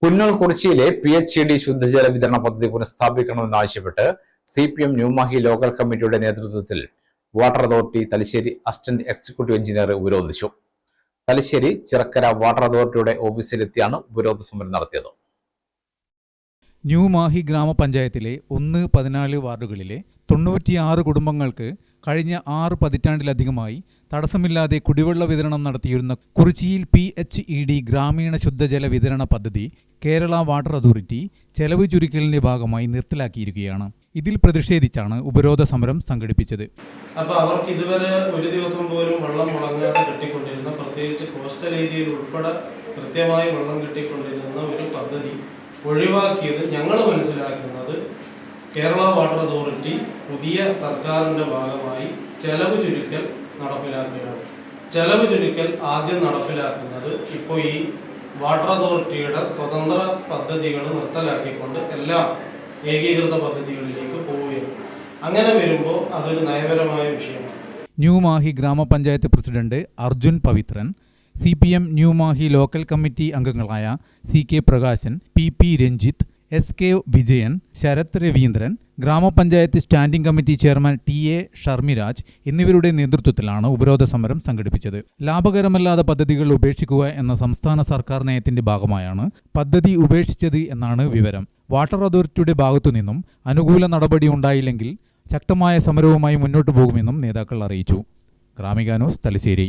Punnol കുറിച്ചിയിലെ PHED ശുദ്ധജല വിതരണ പദ്ധതി പുനഃസ്ഥാപിക്കണമെന്നാവശ്യപ്പെട്ട് CPM ന്യൂമാഹി ലോക്കൽ കമ്മിറ്റിയുടെ നേതൃത്വത്തിൽ water authority Thalassery assistant executive engineer ഉപരോധിച്ചു. തലശ്ശേരി ചിറക്കര വാട്ടർ അതോറിറ്റിയുടെ ഓഫീസിലെത്തിയാണ് ഉപരോധ സമരം നടത്തിയത്. ന്യൂമാഹി ഗ്രാമപഞ്ചായത്തിലെ 1-14 വാർഡുകളിലെ 96 കുടുംബങ്ങൾക്ക് കഴിഞ്ഞ 6 പതിറ്റാണ്ടിലധികമായി തടസ്സമില്ലാതെ കുടിവെള്ള വിതരണം നടത്തിയിരുന്ന കുറിച്ചിയിൽ PHED ഗ്രാമീണ ശുദ്ധജല വിതരണ പദ്ധതി കേരള വാട്ടർ അതോറിറ്റി ചെലവ് ചുരുക്കലിന്റെ ഭാഗമായി നിർത്തലാക്കിയിരിക്കുകയാണ്. ഇതിൽ പ്രതിഷേധിച്ചാണ് ഉപരോധ സമരം സംഘടിപ്പിച്ചത്. അപ്പോൾ അവർക്ക് ഇതുവരെ ഒരു ദിവസം പോലും വെള്ളം മുടങ്ങാതെ കിട്ടിക്കൊണ്ടിരുന്ന, പ്രത്യേകിച്ച് കോസ്റ്റൽ ഏരിയയിൽ ഉൾപ്പെടെ കൃത്യമായി വെള്ളം കിട്ടിക്കൊണ്ടിരുന്ന ഒരു പദ്ധതി ഒഴിവാക്കിയത് ഞങ്ങൾ മനസ്സിലാക്കുന്നത് കേരള വാട്ടർ അതോറിറ്റി പുതിയ സർക്കാരിൻ്റെ ഭാഗമായി ചെലവ് ചുരുക്കൽ നടപ്പിലാക്കുകയാണ്. ചെലവ് ചുരുക്കൽ ആദ്യം നടപ്പിലാക്കുന്നത് ഇപ്പോൾ ഈ വാട്ടർ അതോറിറ്റിയുടെ സ്വതന്ത്ര പദ്ധതികൾ നിർത്തലാക്കിക്കൊണ്ട് എല്ലാ ഏകീകൃത പദ്ധതികളിലേക്ക് പോവുകയാണ്. അങ്ങനെ വരുമ്പോൾ അതൊരു നയപരമായ വിഷയമാണ്. ന്യൂമാഹി ഗ്രാമപഞ്ചായത്ത് president Arjun Pavithran, CPM New Mahe local committee അംഗങ്ങളായ CK Prakashan, PP Ranjith, SK Vijayan, Sarath Raveendran, ഗ്രാമപഞ്ചായത്ത് standing committee chairman TA Sharmiraj എന്നിവരുടെ നേതൃത്വത്തിലാണ് ഉപരോധ സമരം സംഘടിപ്പിച്ചത്. ലാഭകരമല്ലാത്ത പദ്ധതികൾ ഉപേക്ഷിക്കുക എന്ന സംസ്ഥാന സർക്കാർ നയത്തിന്റെ ഭാഗമായാണ് പദ്ധതി ഉപേക്ഷിച്ചത് എന്നാണ് വിവരം. വാട്ടർ അതോറിറ്റിയുടെ ഭാഗത്തുനിന്നും അനുകൂല നടപടി ഉണ്ടായില്ലെങ്കിൽ ശക്തമായ സമരവുമായി മുന്നോട്ടു പോകുമെന്നും നേതാക്കൾ അറിയിച്ചു. ഗ്രാമിക ന്യൂസ്, തലശ്ശേരി.